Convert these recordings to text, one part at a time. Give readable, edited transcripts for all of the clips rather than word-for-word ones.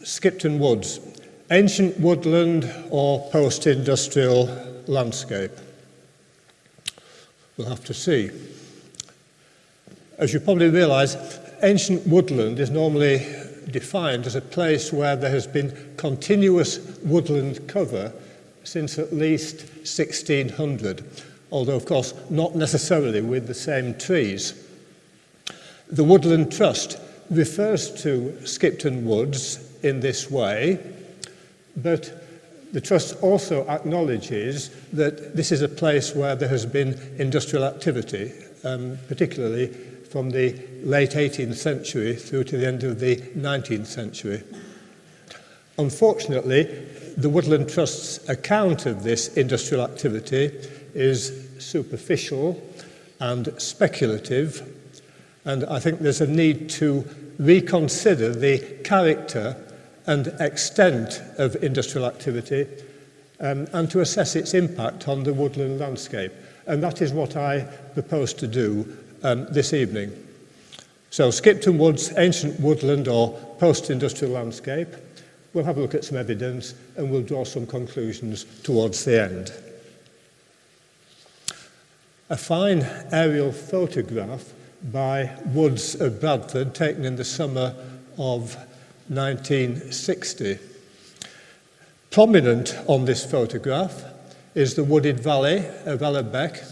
Skipton Woods, ancient woodland or post-industrial landscape? We'll have to see. As you probably realise, ancient woodland is normally defined as a place where there has been continuous woodland cover since at least 1600, although of course not necessarily with the same trees. The Woodland Trust refers to Skipton Woods in this way, but the Trust also acknowledges that this is a place where there has been industrial activity, particularly from the late 18th century through to the end of the 19th century. Unfortunately, the Woodland Trust's account of this industrial activity is superficial and speculative, and I think there's a need to reconsider the character and extent of industrial activity and to assess its impact on the woodland landscape. And that is what I propose to do this evening. So Skipton Woods, ancient woodland or post-industrial landscape. We'll have a look at some evidence and we'll draw some conclusions towards the end. A fine aerial photograph by Woods of Bradford taken in the summer of 1960. Prominent on this photograph is the wooded valley of Ellerbeck,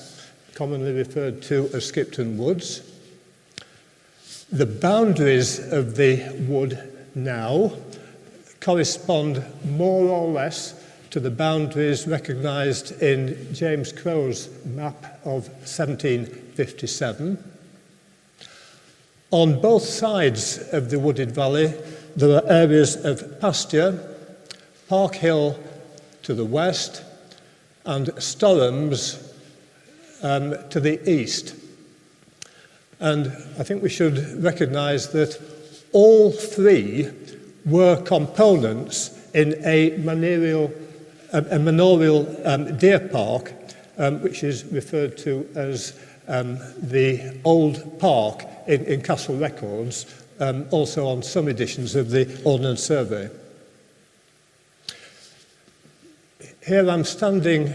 commonly referred to as Skipton Woods. The boundaries of the wood now correspond more or less to the boundaries recognised in James Crow's map of 1757. On both sides of the wooded valley, there are areas of pasture, Park Hill to the west, and Storhams to the east. And I think we should recognise that all three were components in a manorial deer park, which is referred to as the Old Park in Castle Records, also on some editions of the Ordnance Survey. Here I'm standing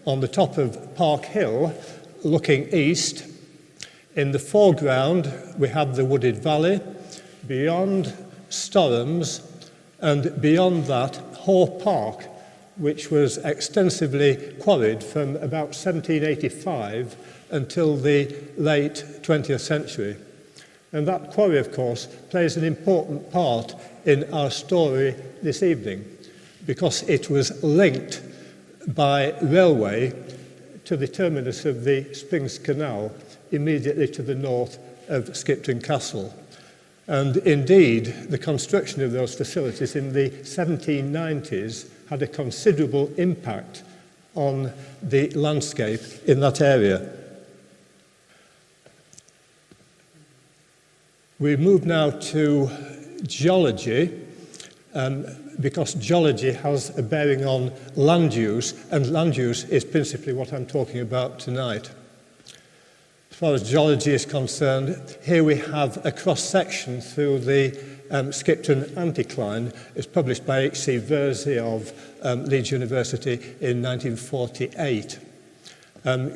on the top of Park Hill, looking east. In the foreground, we have the wooded valley, beyond Storhams, and beyond that, Hoare Park, which was extensively quarried from about 1785 until the late 20th century. And that quarry, of course, plays an important part in our story this evening, because it was linked by railway to the terminus of the Springs Canal, immediately to the north of Skipton Castle. And indeed, the construction of those facilities in the 1790s had a considerable impact on the landscape in that area. We move now to geology, because geology has a bearing on land use, and land use is principally what I'm talking about tonight. As far as geology is concerned, here we have a cross-section through the Skipton Anticline. It's published by H.C. Verzi of Leeds University in 1948.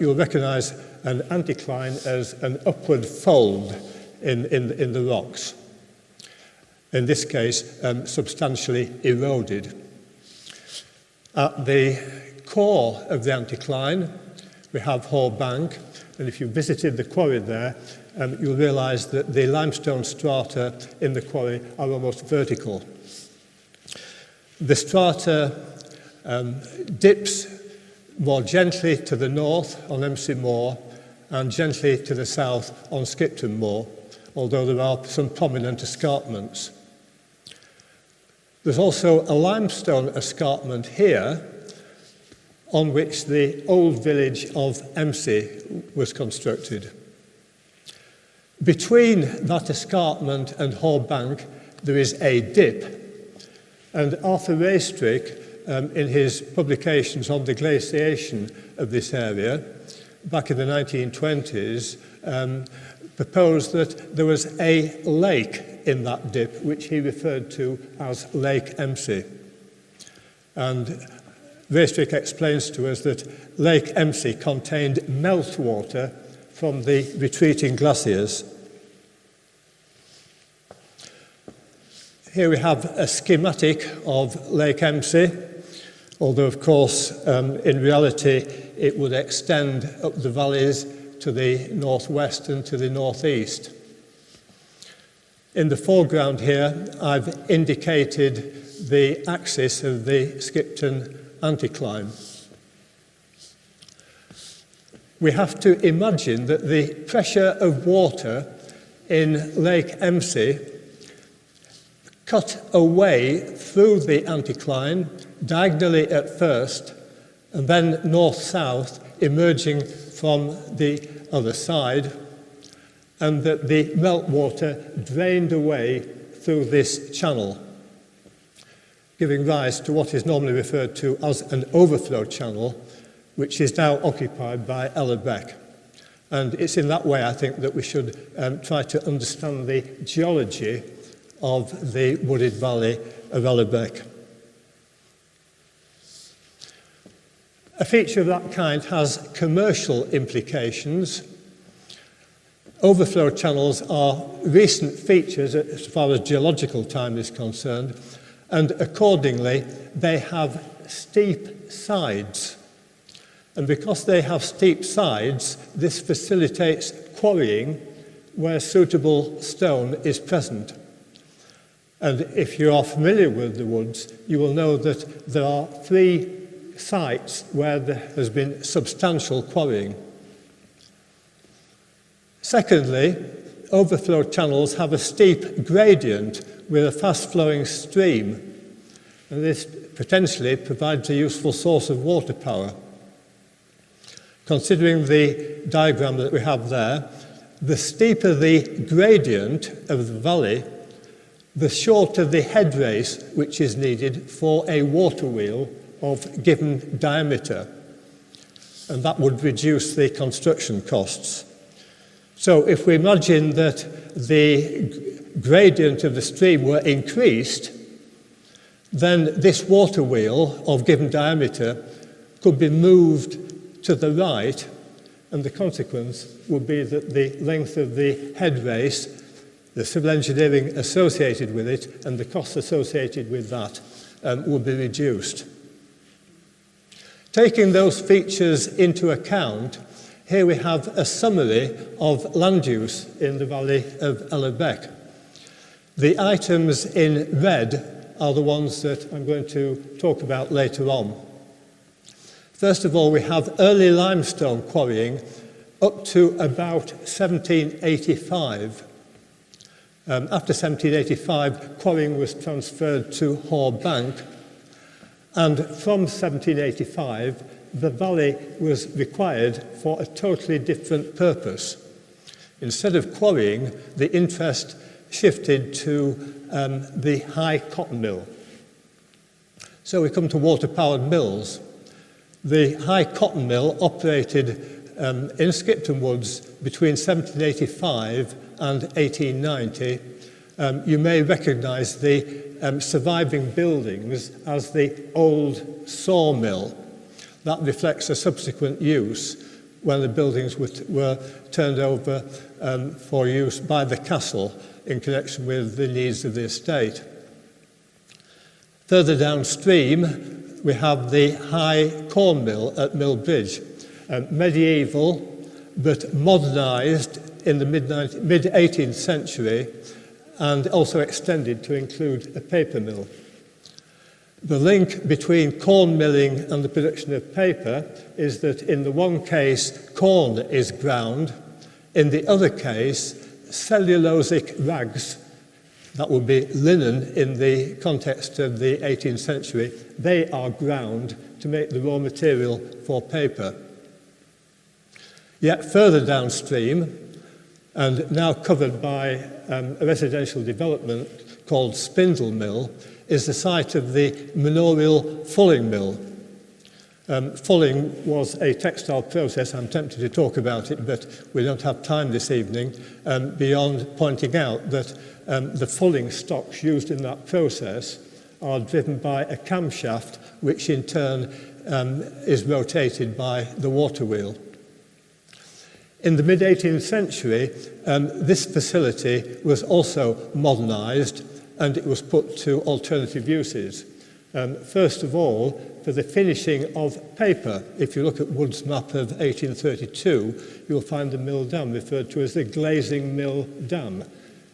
You'll recognise an anticline as an upward fold in the rocks. In this case, substantially eroded. At the core of the anticline, we have Hoare Bank, and if you visited the quarry there, you'll realise that the limestone strata in the quarry are almost vertical. The strata dips more gently to the north on MC Moor and gently to the south on Skipton Moor, although there are some prominent escarpments. There's also a limestone escarpment here on which the old village of Emsey was constructed. Between that escarpment and Hoare Bank, there is a dip, and Arthur Raystrick, in his publications on the glaciation of this area, back in the 1920s, proposed that there was a lake in that dip, which he referred to as Lake Emsey. And Raystrick explains to us that Lake Emsey contained meltwater from the retreating glaciers. Here we have a schematic of Lake Emsey, although of course in reality it would extend up the valleys to the northwest and to the northeast. In the foreground here I've indicated the axis of the Skipton anticline. We have to imagine that the pressure of water in Lake Emsey cut away through the anticline, diagonally at first, and then north-south, emerging from the other side, and that the meltwater drained away through this channel, giving rise to what is normally referred to as an overflow channel, which is now occupied by Ellerbeck. And it's in that way, I think, that we should try to understand the geology of the wooded valley of Ellerbeck. A feature of that kind has commercial implications. Overflow channels are recent features as far as geological time is concerned, and accordingly they have steep sides. And because they have steep sides, this facilitates quarrying where suitable stone is present. And if you are familiar with the woods, you will know that there are 3 sites where there has been substantial quarrying. Secondly, overflow channels have a steep gradient with a fast-flowing stream, and this potentially provides a useful source of water power. Considering the diagram that we have there, the steeper the gradient of the valley, the shorter the headrace which is needed for a water wheel of given diameter, and that would reduce the construction costs. So if we imagine that the gradient of the stream were increased, then this water wheel of given diameter could be moved to the right, and the consequence would be that the length of the headrace, the civil engineering associated with it, and the costs associated with that would be reduced. Taking those features into account, here we have a summary of land use in the valley of Ellerbeck. The items in red are the ones that I'm going to talk about later on. First of all, we have early limestone quarrying up to about 1785. After 1785, quarrying was transferred to Hoare Bank, and from 1785, the valley was required for a totally different purpose. Instead of quarrying, the interest shifted to the high cotton mill. So we come to water-powered mills. The high cotton mill operated in Skipton Woods between 1785 and 1890. You may recognise the surviving buildings as the old sawmill. That reflects a subsequent use when the buildings were turned over for use by the castle in connection with the needs of the estate. Further downstream, we have the high corn mill at Millbridge, medieval but modernised in the mid-18th century and also extended to include a paper mill. The link between corn milling and the production of paper is that in the one case corn is ground, in the other case cellulosic rags, that would be linen in the context of the 18th century, they are ground to make the raw material for paper. Yet further downstream, and now covered by a residential development called Spindle Mill, is the site of the manorial fulling mill. Fulling was a textile process. I'm tempted to talk about it, but we don't have time this evening, beyond pointing out that the fulling stocks used in that process are driven by a camshaft, which in turn is rotated by the water wheel. In the mid-18th century, this facility was also modernised and it was put to alternative uses. First of all, for the finishing of paper. If you look at Wood's map of 1832, you'll find the mill dam referred to as the glazing mill dam.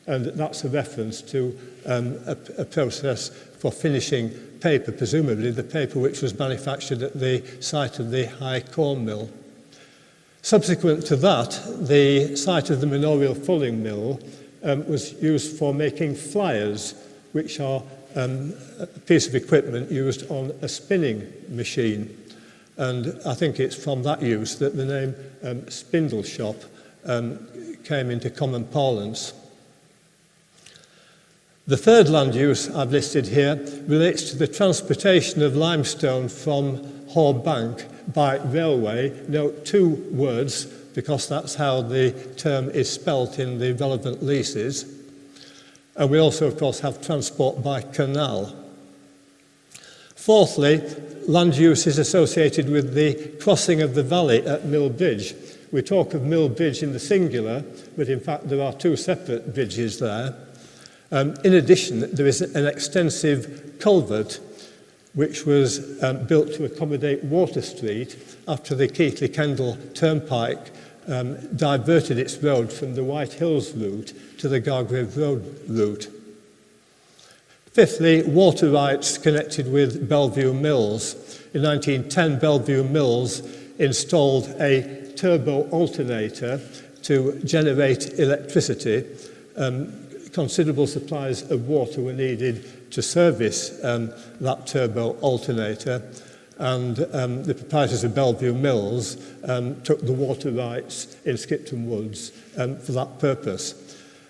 And that's a reference to a process for finishing paper, presumably the paper which was manufactured at the site of the High Corn Mill. Subsequent to that, the site of the manorial fulling mill was used for making flyers, which are a piece of equipment used on a spinning machine. And I think it's from that use that the name spindle shop came into common parlance. The third land use I've listed here relates to the transportation of limestone from Hoare Bank by railway. Note two words, because that's how the term is spelt in the relevant leases. And we also, of course, have transport by canal. Fourthly, land use is associated with the crossing of the valley at Mill Bridge. We talk of Mill Bridge in the singular, but in fact there are two separate bridges there. In addition, there is an extensive culvert which was built to accommodate Water Street after the Keighley-Kendal Turnpike diverted its road from the White Hills route to the Gargrave Road route. Fifthly, water rights connected with Bellevue Mills. In 1910, Bellevue Mills installed a turbo alternator to generate electricity. Considerable supplies of water were needed to service that turbo alternator, and the proprietors of Bellevue Mills took the water rights in Skipton Woods for that purpose.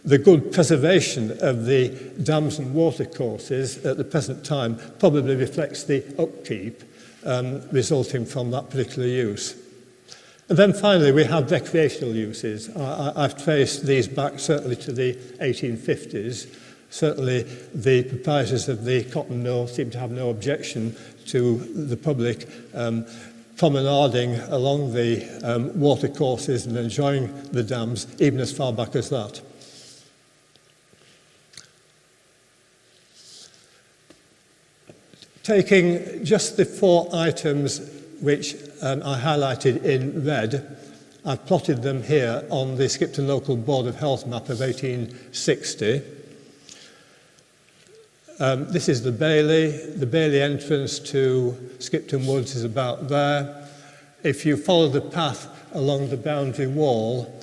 The good preservation of the dams and watercourses at the present time probably reflects the upkeep resulting from that particular use. And then finally, we have recreational uses. I've traced these back certainly to the 1850s. Certainly, the proprietors of the cotton mill seem to have no objection to the public promenading along the watercourses and enjoying the dams, even as far back as that. Taking just the four items which I highlighted in red, I've plotted them here on the Skipton Local Board of Health map of 1860. This is the Bailey. The Bailey entrance to Skipton Woods is about there. If you follow the path along the boundary wall,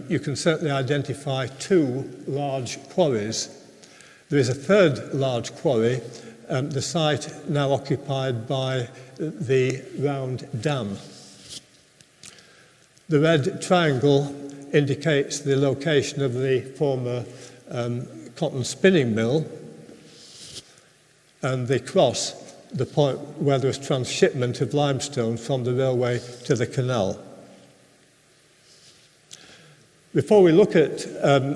you can certainly identify two large quarries. There is a third large quarry, the site now occupied by the round dam. The red triangle indicates the location of the former cotton spinning mill, and the cross, the point where there was transshipment of limestone from the railway to the canal. Before we look at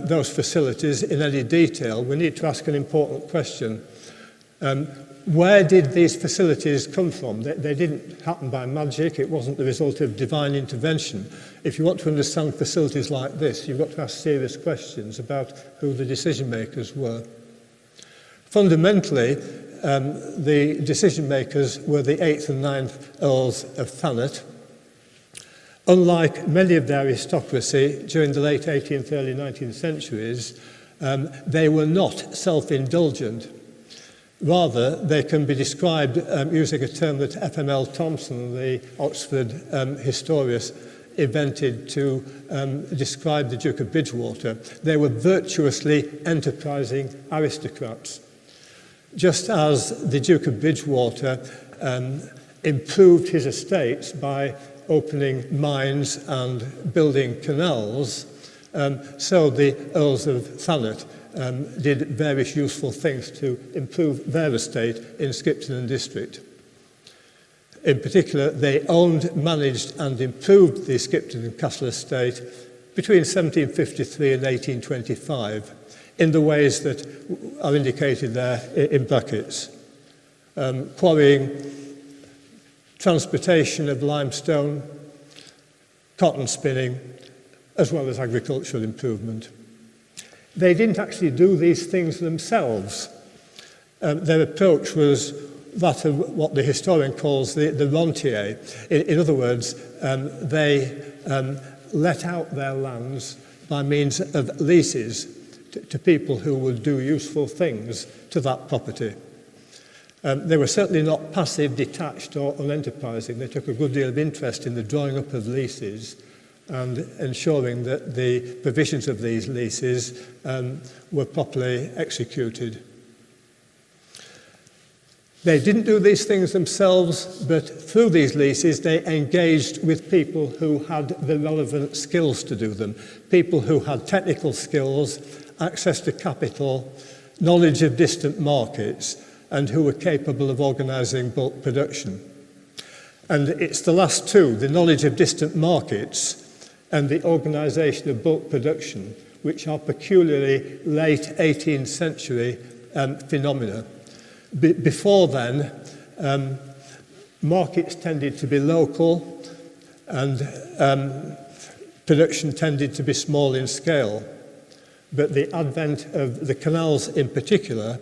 those facilities in any detail, we need to ask an important question. Where did these facilities come from? They didn't happen by magic. It wasn't the result of divine intervention. If you want to understand facilities like this, you've got to ask serious questions about who the decision makers were. Fundamentally, the decision makers were the 8th and 9th Earls of Thanet. Unlike many of the aristocracy during the late 18th, early 19th centuries, they were not self-indulgent. Rather, they can be described using a term that F.M.L. Thompson, the Oxford historian, invented to describe the Duke of Bridgewater. They were virtuously enterprising aristocrats. Just as the Duke of Bridgewater improved his estates by opening mines and building canals, so the Earls of Thanet did various useful things to improve their estate in Skipton and district. In particular, they owned, managed and improved the Skipton and Castle estate between 1753 and 1825 in the ways that are indicated there in brackets. Quarrying, transportation of limestone, cotton spinning, as well as agricultural improvement. They didn't actually do these things themselves. Their approach was that of what the historian calls the rentier. In other words, they let out their lands by means of leases to people who would do useful things to that property. They were certainly not passive, detached or unenterprising. They took a good deal of interest in the drawing up of leases and ensuring that the provisions of these leases were properly executed. They didn't do these things themselves, but through these leases they engaged with people who had the relevant skills to do them, people who had technical skills, access to capital, knowledge of distant markets, and who were capable of organising bulk production. And it's the last two, the knowledge of distant markets and the organisation of bulk production, which are peculiarly late 18th century phenomena. Before then, markets tended to be local and production tended to be small in scale. But the advent of the canals in particular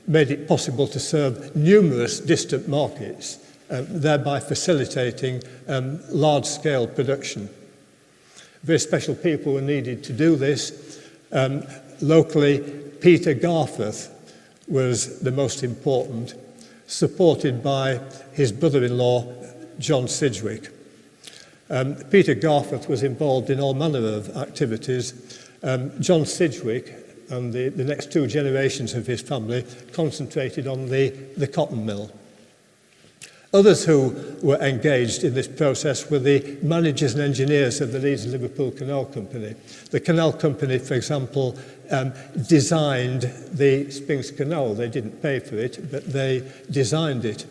made it possible to serve numerous distant markets, thereby facilitating large-scale production. Very special people were needed to do this. Locally, Peter Garforth was the most important, supported by his brother-in-law, John Sidgwick. Peter Garforth was involved in all manner of activities. John Sidgwick and the next two generations of his family concentrated on the cotton mill. Others who were engaged in this process were the managers and engineers of the Leeds and Liverpool Canal Company. The Canal Company, for example, designed the Spinks Canal. They didn't pay for it, but they designed it.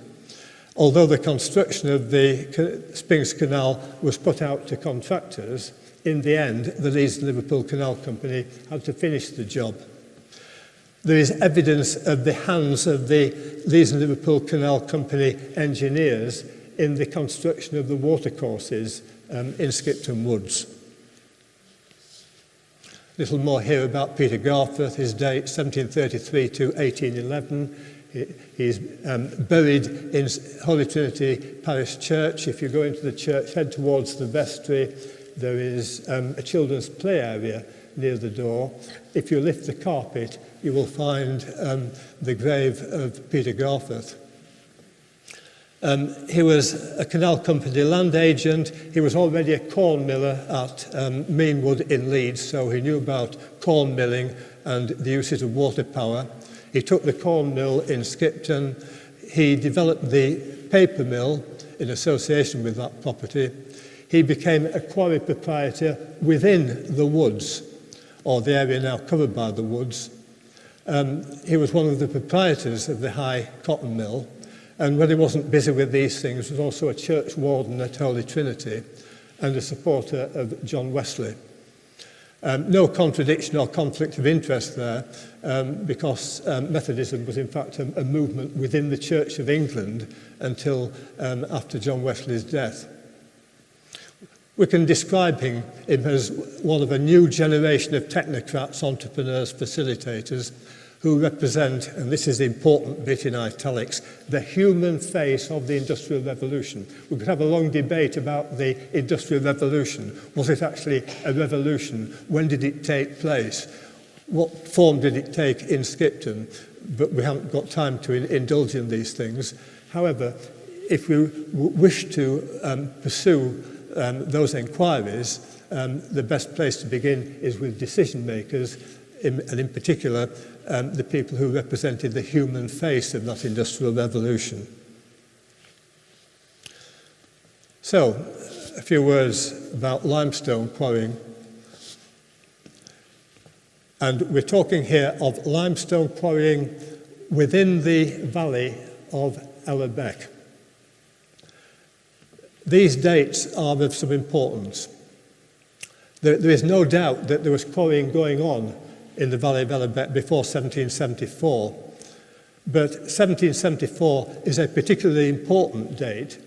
Although the construction of the Spinks Canal was put out to contractors, in the end, the Leeds and Liverpool Canal Company had to finish the job. There is evidence of the hands of the Leeds and Liverpool Canal Company engineers in the construction of the watercourses in Skipton Woods. A little more here about Peter Garforth, his date 1733 to 1811. He's buried in Holy Trinity Parish Church. If you go into the church, head towards the vestry, there is a children's play area near the door. If you lift the carpet, you will find the grave of Peter Garforth. He was a Canal Company land agent. He was already a corn miller at Meanwood in Leeds, so he knew about corn milling and the uses of water power. He took the corn mill in Skipton. He developed the paper mill in association with that property. He became a quarry proprietor within the woods, or the area now covered by the woods. He was one of the proprietors of the High Cotton Mill, and when he wasn't busy with these things, was also a church warden at Holy Trinity and a supporter of John Wesley. No contradiction or conflict of interest there, because Methodism was in fact a movement within the Church of England until after John Wesley's death. We can describe him as one of a new generation of technocrats, entrepreneurs, facilitators, who represent, and this is the important bit in italics, the human face of the Industrial Revolution. We could have a long debate about the Industrial Revolution. Was it actually a revolution? When did it take place? What form did it take in Skipton? But we haven't got time to indulge in these things. However, if we wish to pursue those inquiries, the best place to begin is with decision makers, and in particular the people who represented the human face of that industrial revolution. So, a few words about limestone quarrying. And we're talking here of limestone quarrying within the valley of Ellerbeck. These dates are of some importance. There is no doubt that there was quarrying going on in the Valley of Ellerbeck before 1774, but 1774 is a particularly important date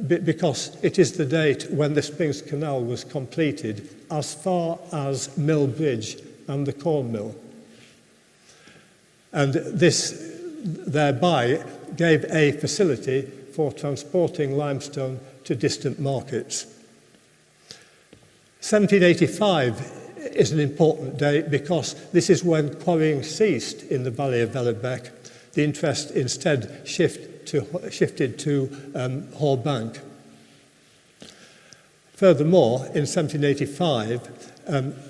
because it is the date when the Springs Canal was completed as far as Mill Bridge and the corn mill. And this thereby gave a facility for transporting limestone to distant markets. 1785 is an important date because this is when quarrying ceased in the Valley of Ellerbeck. The interest instead shifted to Hall Bank. Furthermore, in 1785,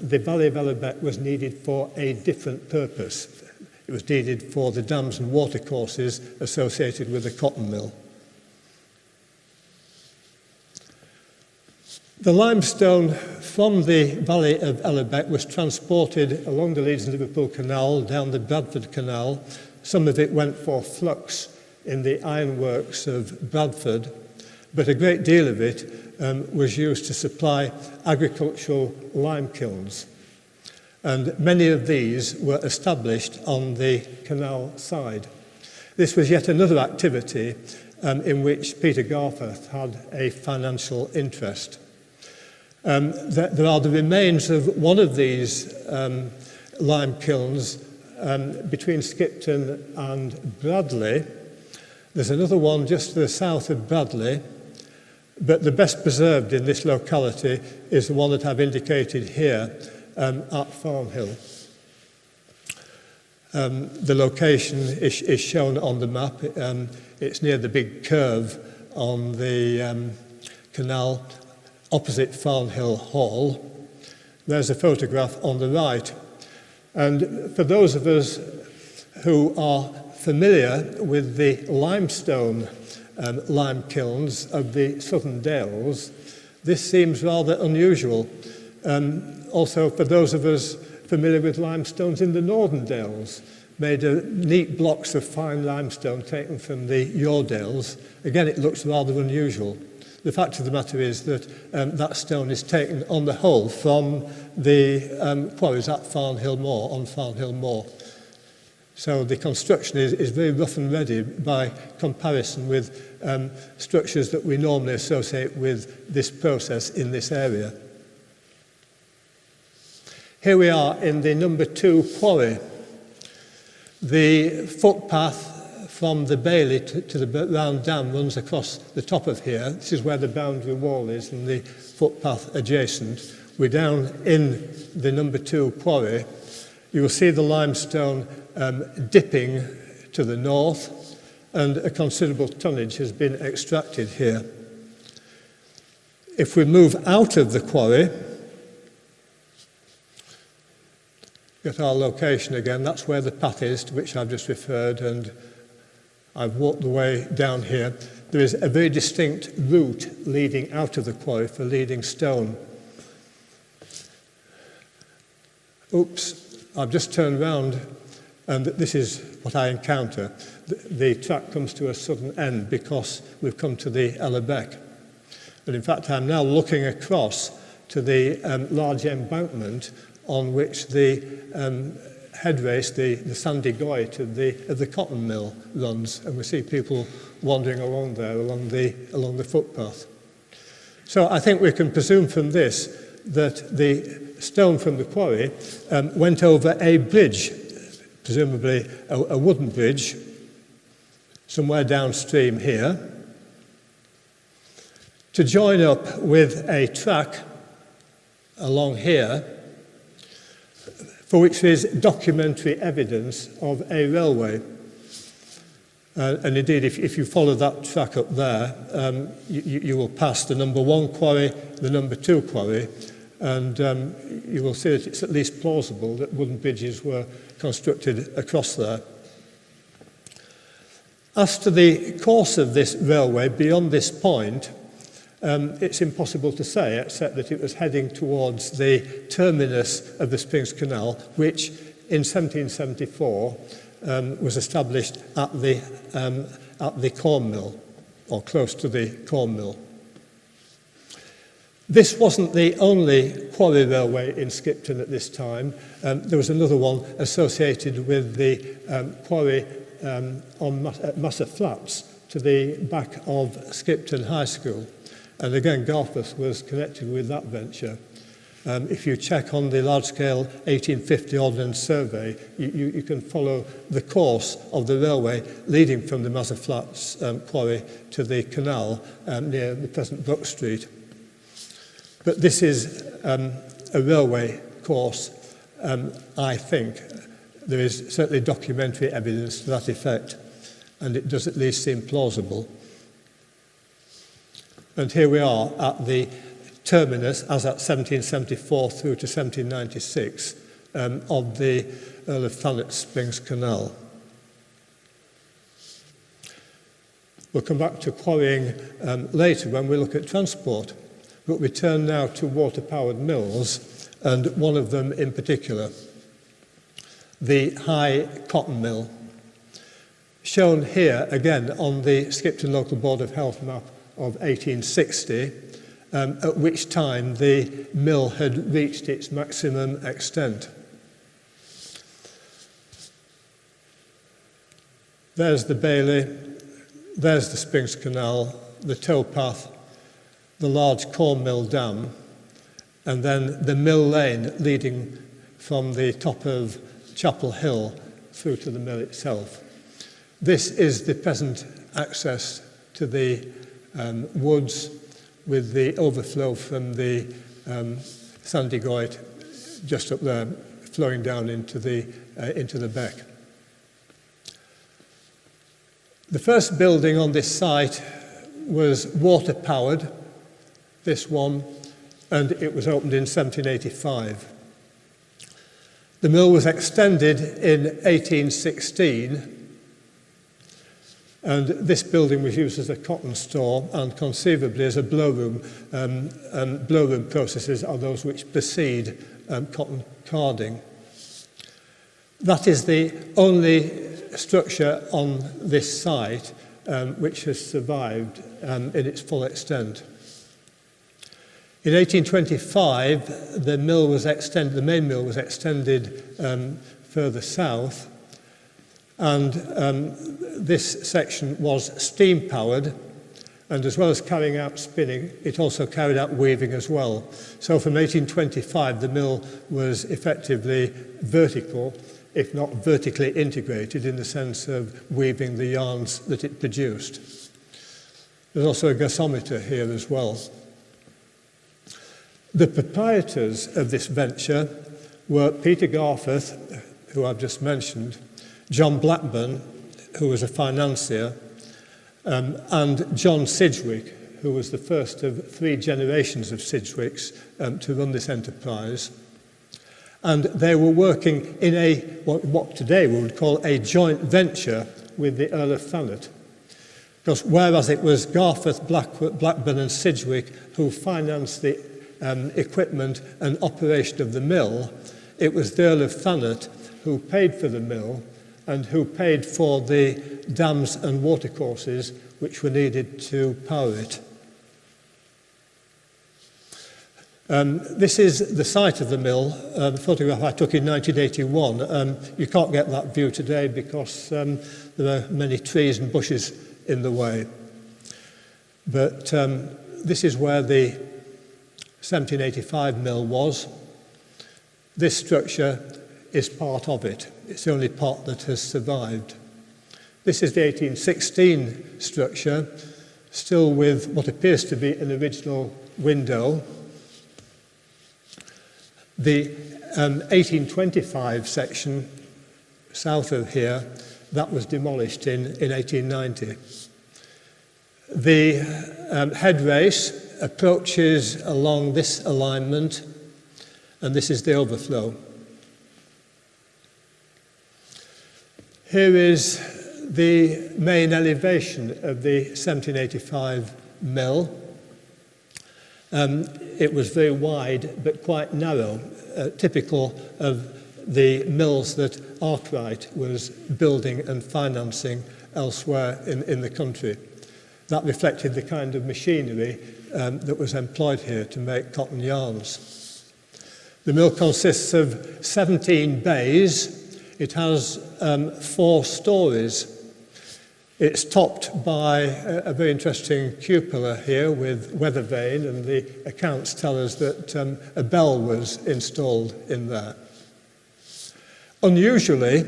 the Valley of Ellerbeck was needed for a different purpose. It was needed for the dams and watercourses associated with the cotton mill. The limestone from the Valley of Ellerbeck was transported along the Leeds and Liverpool Canal, down the Bradford Canal. Some of it went for flux in the ironworks of Bradford, but a great deal of it was used to supply agricultural lime kilns. And many of these were established on the canal side. This was yet another activity in which Peter Garforth had a financial interest. There are the remains of one of these lime kilns between Skipton and Bradley. There's another one just to the south of Bradley, but the best preserved in this locality is the one that I've indicated here at Farnhill. The location is shown on the map. It's near the big curve on the canal, opposite Farnhill Hall. There's a photograph on the right. And for those of us who are familiar with the limestone lime kilns of the Southern Dales, this seems rather unusual. Also, for those of us familiar with limestones in the Northern Dales, made of neat blocks of fine limestone taken from the Yoredales. Again, it looks rather unusual. The fact of the matter is that that stone is taken on the whole from the quarries at Farnhill Moor, on Farnhill Moor. So the construction is very rough and ready by comparison with structures that we normally associate with this process in this area. Here we are in the number 2 quarry. The footpath from the Bailey to the round dam runs across the top of here. This is where the boundary wall is and the footpath adjacent. We're down in the number 2 quarry. You will see the limestone dipping to the north, and a considerable tonnage has been extracted here. If we move out of the quarry, get our location again, that's where the path is to which I've just referred, and I've walked the way down here. There is a very distinct route leading out of the quarry for leading stone. Oops, I've just turned round and this is what I encounter. The track comes to a sudden end because we've come to the Ellerbeck. And in fact, I'm now looking across to the large embankment on which the Headrace, the sandy goit of the cotton mill runs, and we see people wandering along there, along the footpath. So I think we can presume from this that the stone from the quarry went over a bridge, presumably a wooden bridge, somewhere downstream here, to join up with a track along here, for which there is documentary evidence of a railway. And indeed, if you follow that track up there, you will pass the number 1 quarry, the number 2 quarry, and you will see that it's at least plausible that wooden bridges were constructed across there. As to the course of this railway beyond this point, it's impossible to say, except that it was heading towards the terminus of the Springs Canal, which in 1774 was established at the corn mill, or close to the corn mill. This wasn't the only quarry railway in Skipton at this time. There was another one associated with the quarry at Musser Flats to the back of Skipton High School. And again, Garforth was connected with that venture. If you check on the large-scale 1850 Ordnance Survey, you can follow the course of the railway leading from the Musser Flats quarry to the Canal near the present Brook Street. But this is a railway course, I think. There is certainly documentary evidence to that effect, and it does at least seem plausible. And here we are at the terminus, as at 1774 through to 1796, of the Earl of Thanet Springs Canal. We'll come back to quarrying later when we look at transport, but we turn now to water-powered mills, and one of them in particular, the High Cotton Mill. Shown here again on the Skipton Local Board of Health map of 1860, at which time the mill had reached its maximum extent. There's the Bailey, there's the Springs Canal, the towpath, the large corn mill dam, and then the mill lane leading from the top of Chapel Hill through to the mill itself. This is the present access to the woods, with the overflow from the Sandy Goyt just up there, flowing down into the beck. The first building on this site was water-powered, this one, and it was opened in 1785. The mill was extended in 1816, and this building was used as a cotton store and conceivably as a blowroom. Blowroom processes are those which precede cotton carding. That is the only structure on this site which has survived in its full extent. In 1825, the main mill was extended further south, and this section was steam-powered, and as well as carrying out spinning, it also carried out weaving as well. So from 1825, the mill was effectively vertical, if not vertically integrated, in the sense of weaving the yarns that it produced. There's also a gasometer here as well. The proprietors of this venture were Peter Garforth, who I've just mentioned, John Blackburn, who was a financier, and John Sidgwick, who was the first of 3 generations of Sidgwicks to run this enterprise. And they were working in what today we would call a joint venture with the Earl of Thanet. Because whereas it was Garforth, Blackburn and Sidgwick who financed the equipment and operation of the mill, it was the Earl of Thanet who paid for the mill and who paid for the dams and watercourses which were needed to power it. This is the site of the mill, the photograph I took in 1981. You can't get that view today because there are many trees and bushes in the way. But this is where the 1785 mill was. This structure is part of it. It's the only part that has survived. This is the 1816 structure, still with what appears to be an original window. The 1825 section south of here, that was demolished in 1890. The Headrace approaches along this alignment, and this is the overflow. Here is the main elevation of the 1785 mill. It was very wide but quite narrow, typical of the mills that Arkwright was building and financing elsewhere in the country. That reflected the kind of machinery that was employed here to make cotton yarns. The mill consists of 17 bays. It has 4 stories. It's topped by a very interesting cupola here with weather vane, and the accounts tell us that a bell was installed in there. Unusually,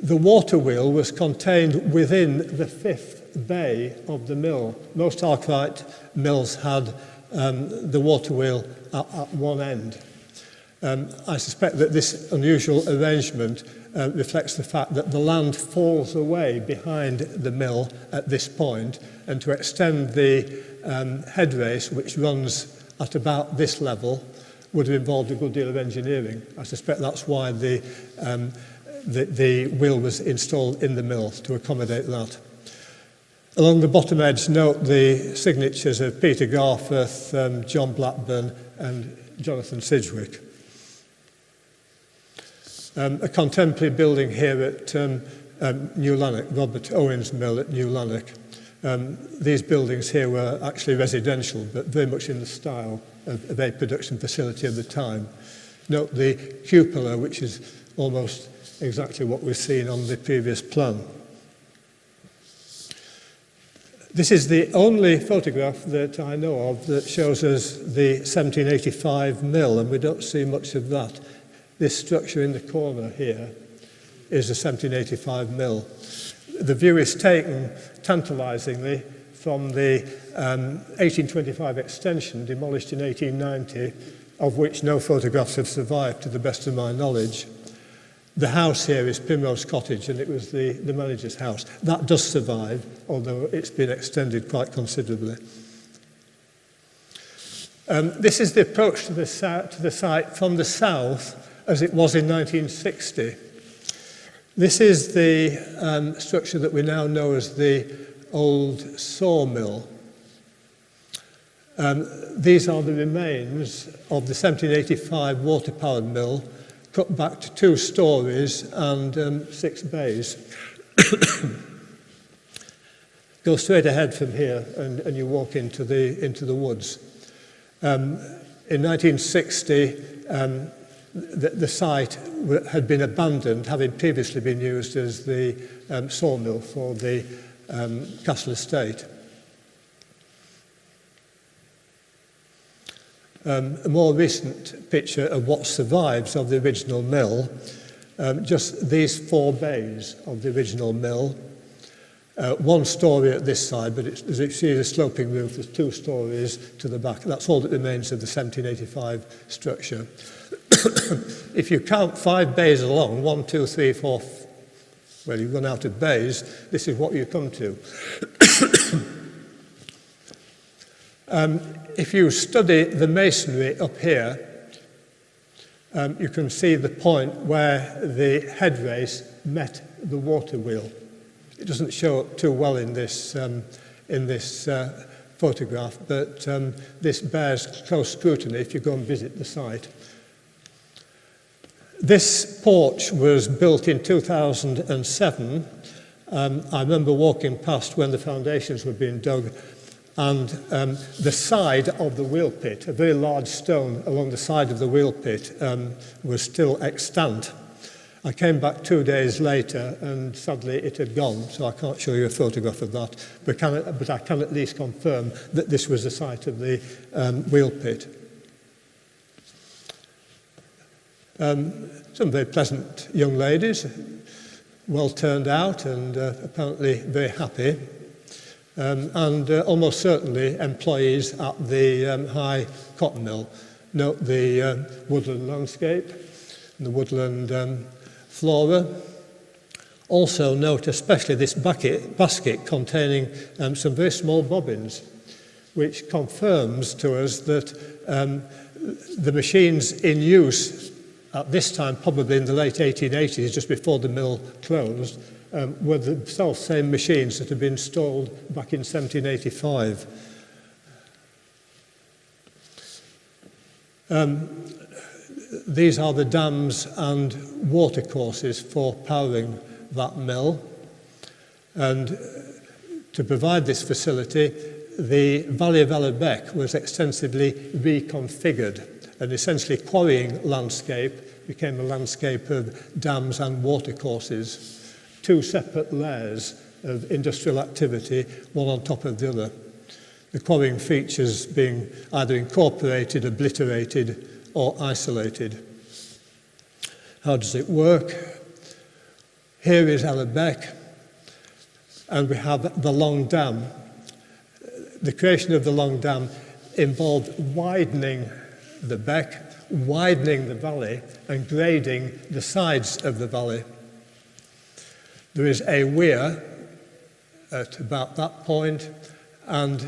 the water wheel was contained within the 5th bay of the mill. Most arkwright mills had the water wheel at one end. I suspect that this unusual arrangement reflects the fact that the land falls away behind the mill at this point, and to extend the headrace, which runs at about this level, would have involved a good deal of engineering. I suspect that's why the wheel was installed in the mill, to accommodate that. Along the bottom edge, note the signatures of Peter Garforth, John Blackburn and Jonathan Sidgwick. A contemporary building here at New Lanark, Robert Owens Mill at New Lanark. These buildings here were actually residential, but very much in the style of a production facility of the time. Note the cupola, which is almost exactly what we've seen on the previous plan. This is the only photograph that I know of that shows us the 1785 mill, and we don't see much of that. This structure in the corner here is a 1785 mill. The view is taken tantalisingly from the 1825 extension, demolished in 1890, of which no photographs have survived to the best of my knowledge. The house here is Primrose Cottage, and it was the manager's house. That does survive, although it's been extended quite considerably. This is the approach to the site from the south, as it was in 1960. This is the structure that we now know as the old sawmill. These are the remains of the 1785 water-powered mill, cut back to 2 stories and 6 bays. Go straight ahead from here and you walk into the woods. In 1960, the site had been abandoned, having previously been used as the sawmill for the castle estate. A more recent picture of what survives of the original mill, just these 4 bays of the original mill. 1 story at this side, but as you see the sloping roof, there's 2 stories to the back. That's all that remains of the 1785 structure. If you count 5 bays along, 1, 2, 3, 4, well, you've run out of bays, this is what you come to. If you study the masonry up here, you can see the point where the headrace met the water wheel. It doesn't show up too well in this photograph, but this bears close scrutiny if you go and visit the site. This porch was built in 2007. I remember walking past when the foundations were being dug, and the side of the wheel pit, a very large stone along the side of the wheel pit, was still extant. I came back 2 days later and sadly it had gone, so I can't show you a photograph of that, but I can at least confirm that this was the site of the wheel pit. Some very pleasant young ladies, well turned out and apparently very happy, and almost certainly employees at the High Cotton Mill. Note the woodland landscape and the woodland flora. Also note especially this basket containing some very small bobbins, which confirms to us that the machines in use at this time, probably in the late 1880s, just before the mill closed, were the self-same machines that had been installed back in 1785. These are the dams and watercourses for powering that mill. And To provide this facility, the Valley of Allebec was extensively reconfigured, and essentially quarrying landscape became a landscape of dams and watercourses, two separate layers of industrial activity, one on top of the other. The quarrying features being either incorporated, obliterated, or isolated. How does it work? Here is Allebec, and we have the Long Dam. The creation of the Long Dam involved widening the beck, widening the valley, and grading the sides of the valley. There is a weir at about that point, and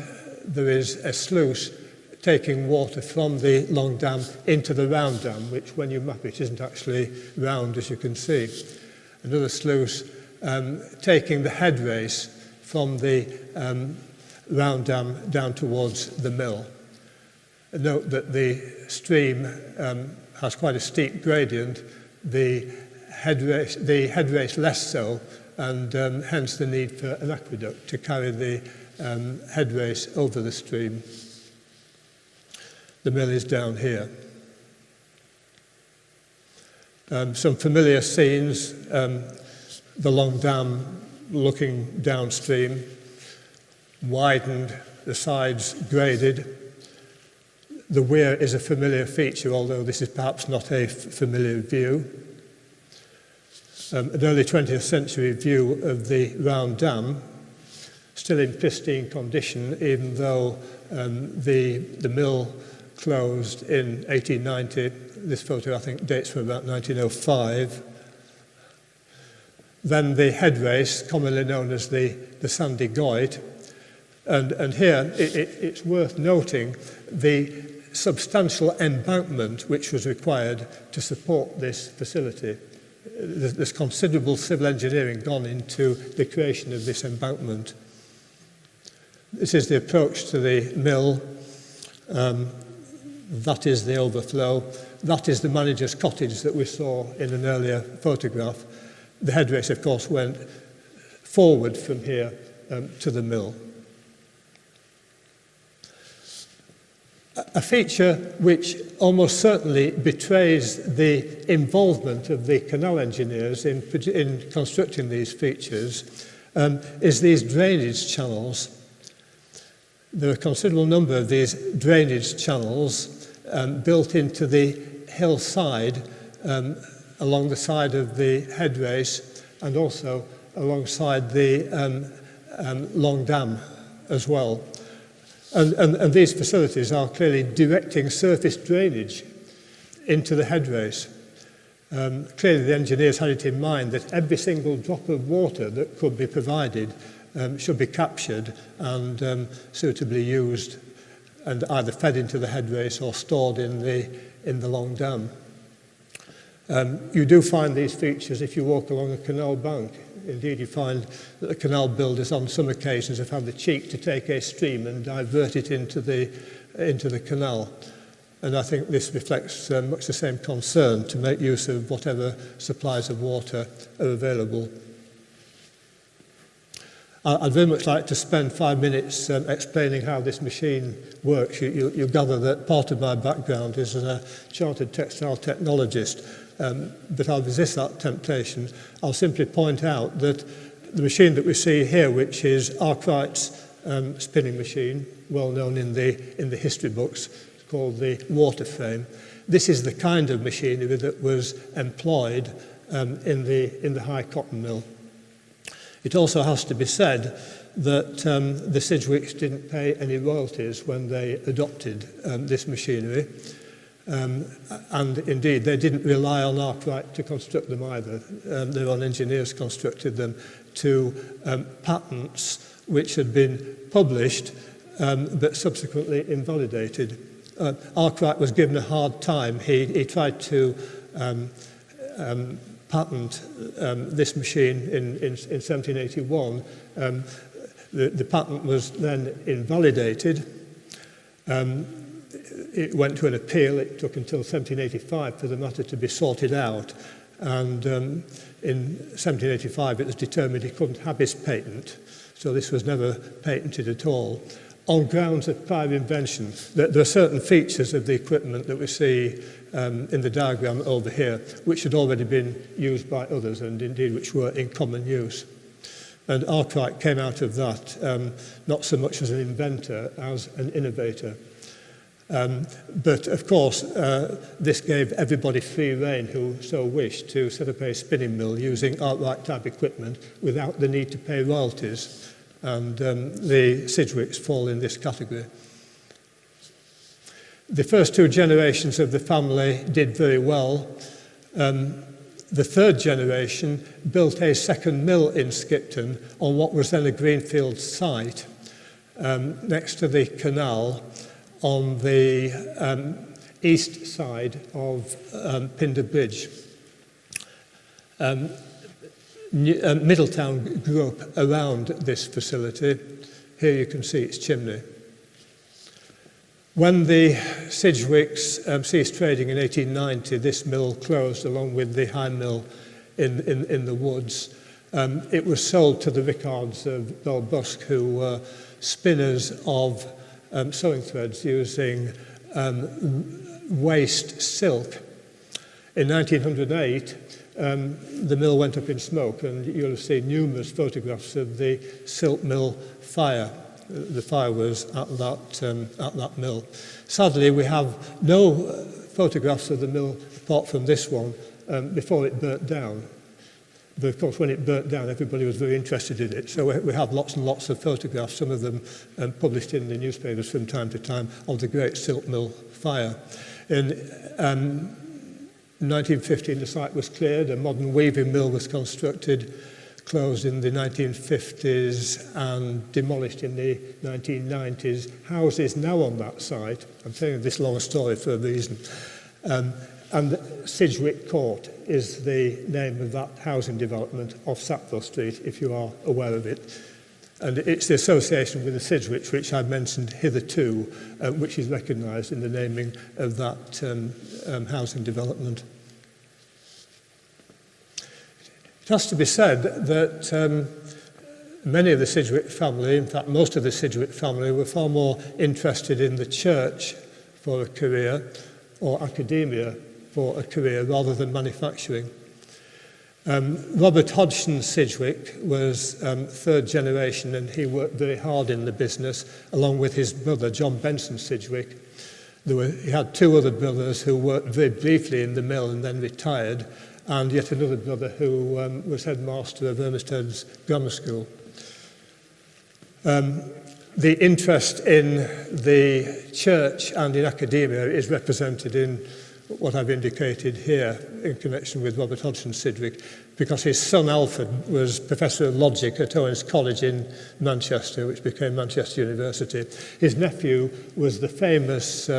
there is a sluice taking water from the Long Dam into the Round Dam, which when you map it isn't actually round, as you can see. Another sluice taking the Headrace from the Round Dam down towards the mill. Note that the stream has quite a steep gradient, the Headrace less so, and hence the need for an aqueduct to carry the Headrace over the stream. The mill is down here. Some familiar scenes, the Long Dam looking downstream, widened, the sides graded. The weir is a familiar feature, although this is perhaps not a familiar view. An early 20th century view of the Round Dam, still in pristine condition, even though the mill closed in 1890. This photo, I think, dates from about 1905. Then the Headrace, commonly known as the Sandy Goit. And here, it's worth noting the substantial embankment which was required to support this facility. There's considerable civil engineering gone into the creation of this embankment. This is the approach to the mill. That is the overflow. That is the manager's cottage that we saw in an earlier photograph. The Headrace, of course, went forward from here to the mill. A feature which almost certainly betrays the involvement of the canal engineers in constructing these features is these drainage channels. There are a considerable number of these drainage channels built into the hillside along the side of the Headrace and also alongside the Long Dam as well. And these facilities are clearly directing surface drainage into the Headrace. Clearly the engineers had it in mind that every single drop of water that could be provided should be captured and suitably used and either fed into the Headrace or stored in the Long Dam. You do find these features if you walk along a canal bank. Indeed, you find that the canal builders on some occasions have had the cheek to take a stream and divert it into the canal. And I think this reflects much the same concern to make use of whatever supplies of water are available. I'd very much like to spend 5 minutes explaining how this machine works. You gather that part of my background is as a chartered textile technologist, but I'll resist that temptation. I'll simply point out that the machine that we see here, which is Arkwright's spinning machine, well known in the history books, it's called the water frame. This is the kind of machinery that was employed in the high cotton mill. It also has to be said that the Sidgwicks didn't pay any royalties when they adopted this machinery. And indeed, they didn't rely on Arkwright to construct them either. Their own engineers constructed them to patents which had been published but subsequently invalidated. Arkwright was given a hard time. He tried to patent this machine in 1781. The patent was then invalidated. It went to an appeal. It took until 1785 for the matter to be sorted out. And in 1785 it was determined he couldn't have his patent. So this was never patented at all, on grounds of prior invention. There are certain features of the equipment that we see in the diagram over here, which had already been used by others, and indeed which were in common use. And Arkwright came out of that not so much as an inventor as an innovator. But of course, this gave everybody free rein who so wished to set up a spinning mill using Arkwright type equipment without the need to pay royalties. And the Sidgwicks fall in this category. The first two generations of the family did very well. The third generation built a second mill in Skipton on what was then a greenfield site next to the canal on the east side of Pinder Bridge. Middletown grew up around this facility. Here you can see its chimney. When the Sidgwicks ceased trading in 1890, this mill closed along with the high mill in the woods. It was sold to the Rickards of Belbusk, who were spinners of sewing threads using waste silk. In 1908, the mill went up in smoke, and you'll have seen numerous photographs of the silk mill fire. The fire was at that mill. Sadly, we have no photographs of the mill apart from this one before it burnt down. But of course, when it burnt down, everybody was very interested in it. So we have lots and lots of photographs, some of them published in the newspapers from time to time, of the great silk mill fire. In 1915, the site was cleared, a modern weaving mill was constructed, closed in the 1950s and demolished in the 1990s. Houses now on that site. I'm telling this long story for a reason. And Sidgwick Court is the name of that housing development off Sackville Street, if you are aware of it. And it's the association with the Sidgwicks, which I mentioned hitherto, which is recognised in the naming of that housing development. It has to be said that many of the Sidgwick family, in fact most of the Sidgwick family, were far more interested in the church for a career or academia for a career rather than manufacturing. Robert Hodgson Sidgwick was third generation, and he worked very hard in the business along with his brother John Benson Sidgwick. He had two other brothers who worked very briefly in the mill and then retired, and yet another brother who was headmaster of Ermisted's Grammar School. The interest in the church and in academia is represented in what I've indicated here in connection with Robert Hodgson Sidgwick, because his son Alfred was Professor of Logic at Owens College in Manchester, which became Manchester University. His nephew was the famous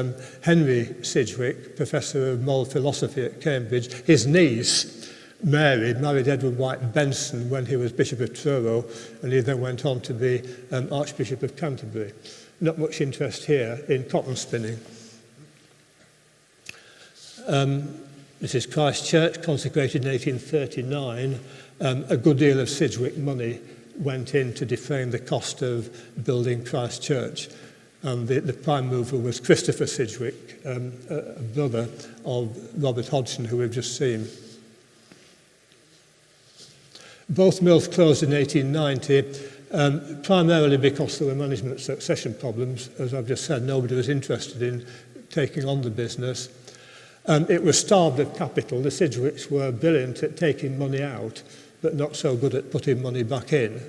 Henry Sidgwick, Professor of Moral Philosophy at Cambridge. His niece, Mary, married Edward White Benson when he was Bishop of Truro, and he then went on to be Archbishop of Canterbury. Not much interest here in cotton spinning. This is Christ Church, consecrated in 1839. A good deal of Sidgwick money went in to defray the cost of building Christ Church. And the prime mover was Christopher Sidgwick, a brother of Robert Hodgson, who we've just seen. Both mills closed in 1890, primarily because there were management succession problems. As I've just said, nobody was interested in taking on the business. It was starved of capital. The Sidgwicks were brilliant at taking money out, but not so good at putting money back in.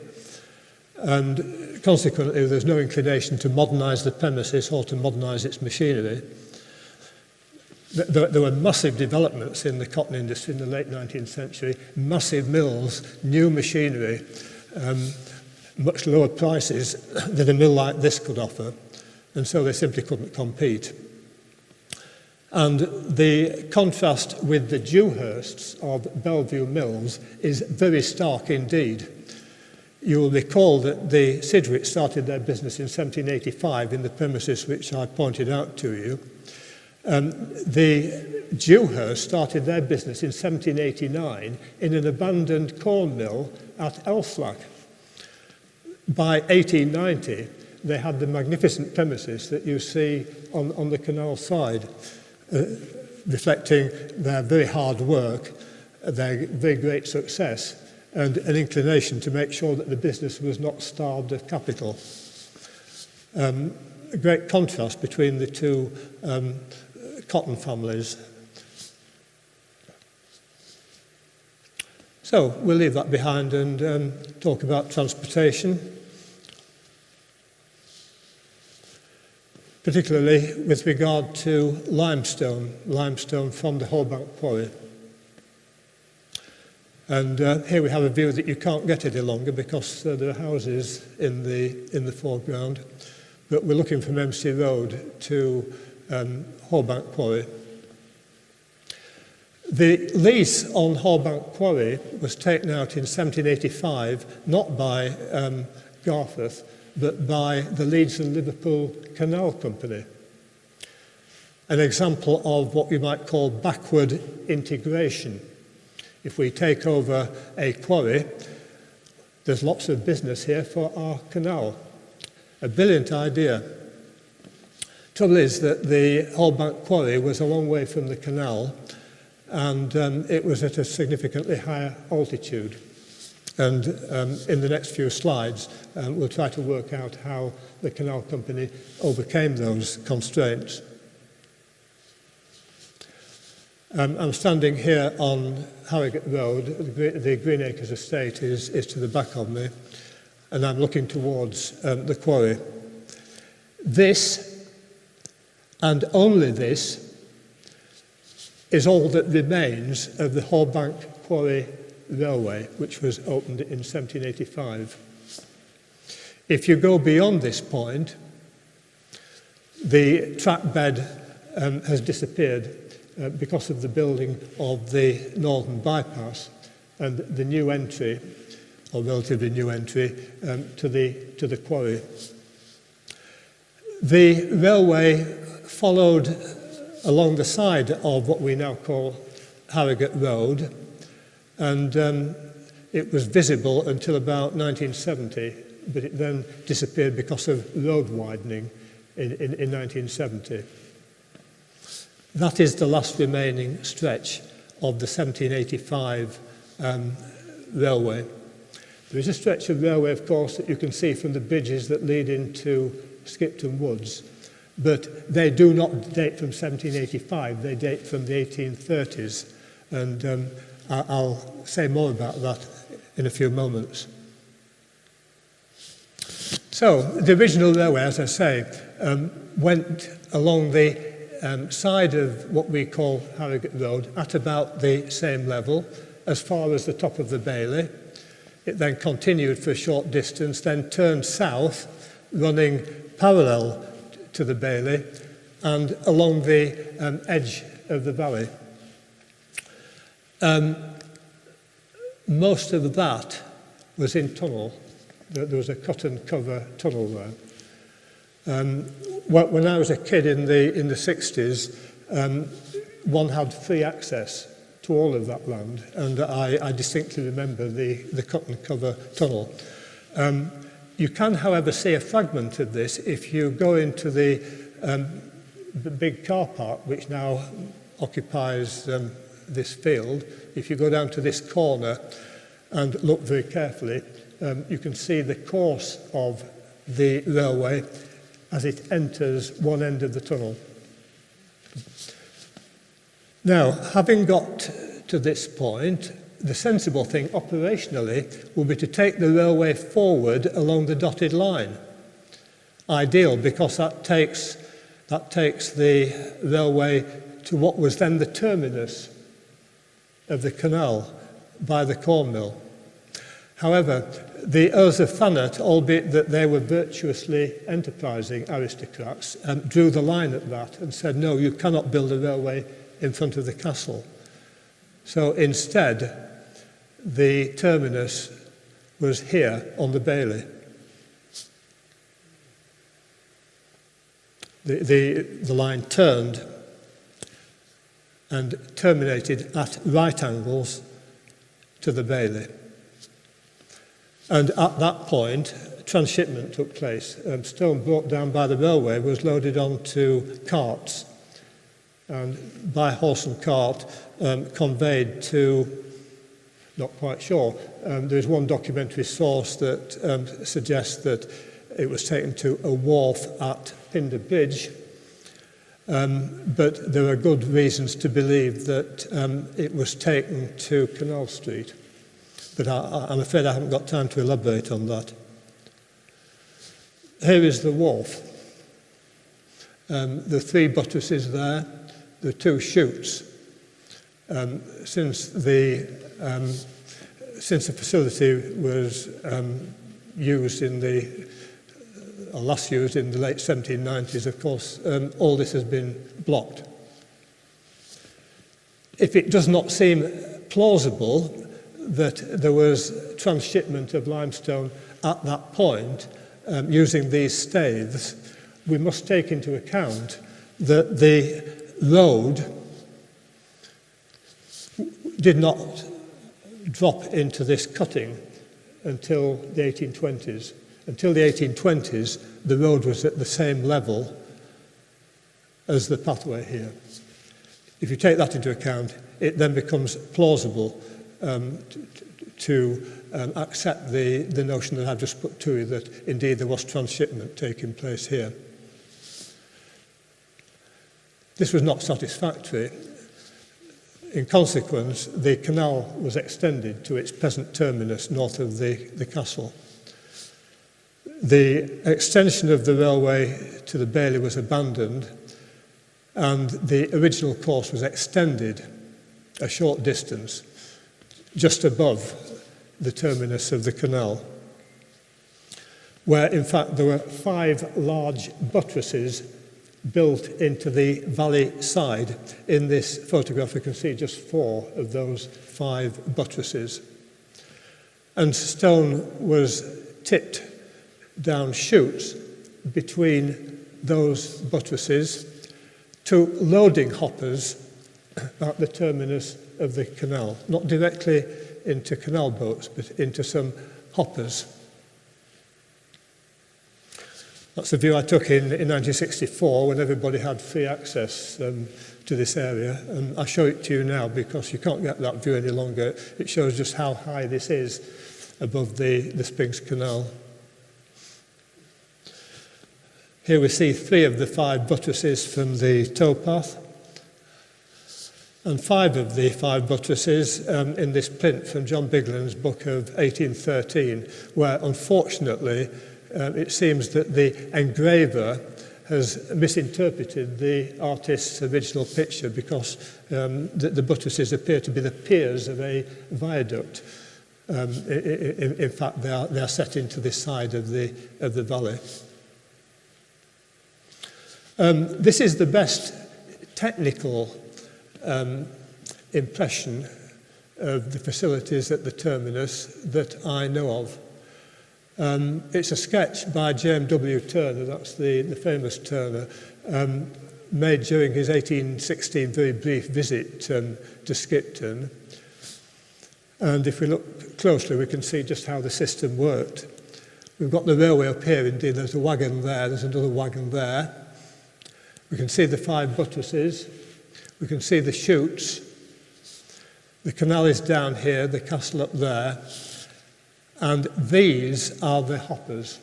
And consequently, there's no inclination to modernise the premises or to modernise its machinery. There were massive developments in the cotton industry in the late 19th century, massive mills, new machinery, much lower prices than a mill like this could offer, and so they simply couldn't compete. And the contrast with the Dewhursts of Bellevue Mills is very stark indeed. You will recall that the Sidgwicks started their business in 1785 in the premises which I pointed out to you. The Dewhursts started their business in 1789 in an abandoned corn mill at Elflag. by 1890, they had the magnificent premises that you see on the canal side, reflecting their very hard work, their very great success, and an inclination to make sure that the business was not starved of capital. A great contrast between the two cotton families. So we'll leave that behind and talk about transportation, particularly with regard to limestone from the Holbank Quarry. And here we have a view that you can't get any longer because there are houses in the foreground. But we're looking from MC Road to Holbank Quarry. The lease on Holbank Quarry was taken out in 1785, not by Garforth, but by the Leeds and Liverpool Canal Company. An example of what we might call backward integration. If we take over a quarry, there's lots of business here for our canal. A brilliant idea. Trouble is that the Holbank Quarry was a long way from the canal, and it was at a significantly higher altitude. And in the next few slides, we'll try to work out how the canal company overcame those constraints. I'm standing here on Harrogate Road. The Greenacres estate is to the back of me, and I'm looking towards the quarry. This, and only this, is all that remains of the Holbank Quarry Railway, which was opened in 1785. If you go beyond this point, the track bed has disappeared because of the building of the northern bypass and the new entry, or relatively new entry, to the quarry. The railway followed along the side of what we now call Harrogate Road, and it was visible until about 1970, but it then disappeared because of road widening in 1970. That is the last remaining stretch of the 1785 railway. There is a stretch of railway, of course, that you can see from the bridges that lead into Skipton Woods, but they do not date from 1785, they date from the 1830s, and I'll say more about that in a few moments. So, the original railway, as I say, went along the side of what we call Harrogate Road at about the same level as far as the top of the Bailey. It then continued for a short distance, then turned south, running parallel to the Bailey and along the edge of the valley. Most of that was in tunnel. There was a cut and cover tunnel there. When I was a kid in the 60s, one had free access to all of that land, and I distinctly remember the cut and cover tunnel. You can, however, see a fragment of this if you go into the big car park, which now occupies this field. If you go down to this corner and look very carefully, you can see the course of the railway as it enters one end of the tunnel. Now, having got to this point, the sensible thing operationally will be to take the railway forward along the dotted line. Ideal, because that takes the railway to what was then the terminus of the canal by the corn mill. However, the Earls of Thanet, albeit that they were virtuously enterprising aristocrats, drew the line at that and said, no, you cannot build a railway in front of the castle. So instead, the terminus was here on the Bailey. The line turned and terminated at right angles to the Bailey. And at that point, transshipment took place. Stone brought down by the railway was loaded onto carts, and by horse and cart conveyed to, not quite sure, there's one documentary source that suggests that it was taken to a wharf at Pinder Bridge, but there are good reasons to believe that it was taken to Canal Street. But I'm afraid I haven't got time to elaborate on that. Here is the wharf. The 3 buttresses there, the 2 chutes. Since the facility was used last used in the late 1790s, of course, all this has been blocked. If it does not seem plausible that there was transshipment of limestone at that point using these staves, we must take into account that the road did not drop into this cutting until the 1820s. Until the 1820s, the road was at the same level as the pathway here. If you take that into account, it then becomes plausible to accept the notion that I've just put to you, that indeed there was transshipment taking place here. This was not satisfactory. In consequence, the canal was extended to its present terminus north of the castle. The extension of the railway to the Bailey was abandoned, and the original course was extended a short distance just above the terminus of the canal, where in fact there were 5 large buttresses built into the valley side. In this photograph we can see just 4 of those 5 buttresses. And stone was tipped down chutes between those buttresses to loading hoppers at the terminus of the canal, not directly into canal boats, but into some hoppers. That's the view I took in 1964 when everybody had free access to this area, and I show it to you now because you can't get that view any longer. It shows just how high this is above the Springs Canal. Here we see 3 of the 5 buttresses from the towpath, and 5 of the 5 buttresses in this plinth from John Biglin's book of 1813, where unfortunately it seems that the engraver has misinterpreted the artist's original picture, because the buttresses appear to be the piers of a viaduct. In fact, they are set into this side of the valley. This is the best technical impression of the facilities at the terminus that I know of. It's a sketch by James W. Turner, that's the famous Turner, made during his 1816 very brief visit to Skipton. And if we look closely, we can see just how the system worked. We've got the railway up here, indeed, there's a wagon there, there's another wagon there. We can see the 5 buttresses, we can see the chutes, the canal is down here, the castle up there, and these are the hoppers.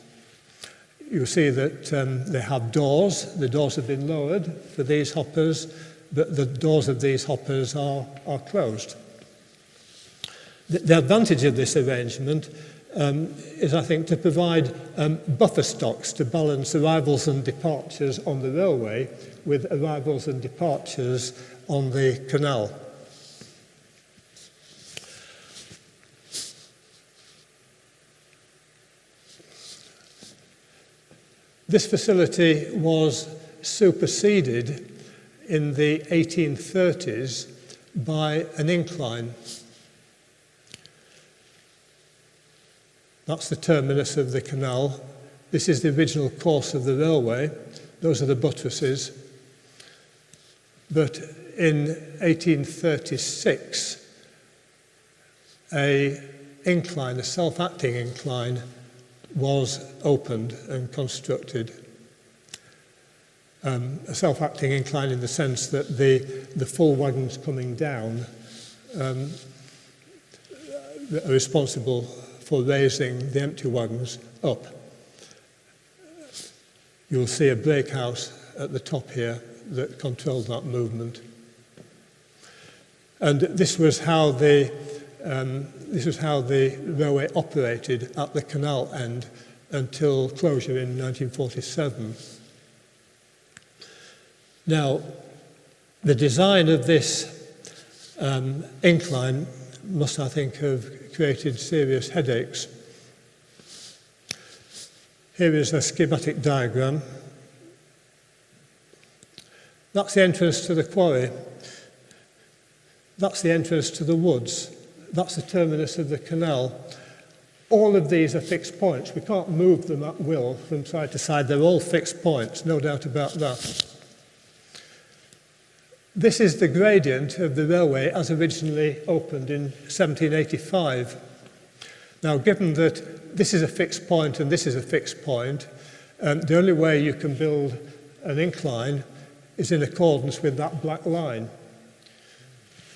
You'll see that they have doors. The doors have been lowered for these hoppers, but the doors of these hoppers are closed. The advantage of this arrangement is, I think, to provide buffer stocks to balance arrivals and departures on the railway with arrivals and departures on the canal. This facility was superseded in the 1830s by an incline. That's the terminus of the canal. This is the original course of the railway. Those are the buttresses. But in 1836, a incline, a self-acting incline, was opened and constructed. A self-acting incline in the sense that the full wagons coming down are responsible for raising the empty wagons up. You'll see a brake house at the top here that controlled that movement. And this was how the railway operated at the canal end until closure in 1947. Now, the design of this incline must, I think, have created serious headaches. Here is a schematic diagram. That's the entrance to the quarry. That's the entrance to the woods. That's the terminus of the canal. All of these are fixed points. We can't move them at will from side to side. They're all fixed points, no doubt about that. This is the gradient of the railway as originally opened in 1785. Now, given that this is a fixed point and this is a fixed point, the only way you can build an incline is in accordance with that black line,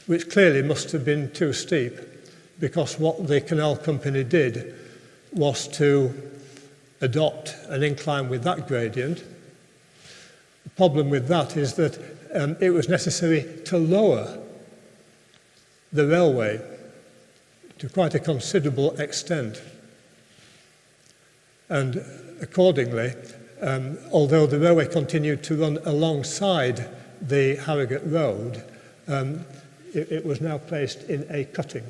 which clearly must have been too steep, because what the canal company did was to adopt an incline with that gradient. The problem with that is that it was necessary to lower the railway to quite a considerable extent. And accordingly, although the railway continued to run alongside the Harrogate Road, it was now placed in a cutting.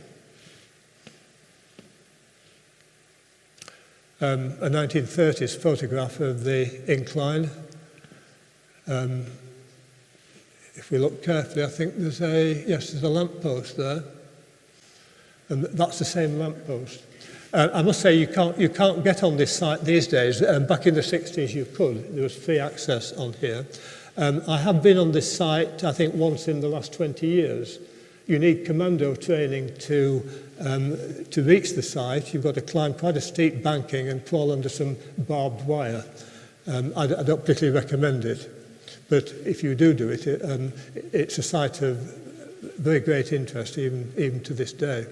A 1930s photograph of the incline. If we look carefully, I think there's a lamppost there, and that's the same lamppost. I must say you can't get on this site these days. Back in the 60s you could. There was free access on here. I have been on this site, I think, once in the last 20 years. You need commando training to reach the site. You've got to climb quite a steep banking and crawl under some barbed wire. I don't particularly recommend it. But if you do it, it's a site of very great interest, even to this day.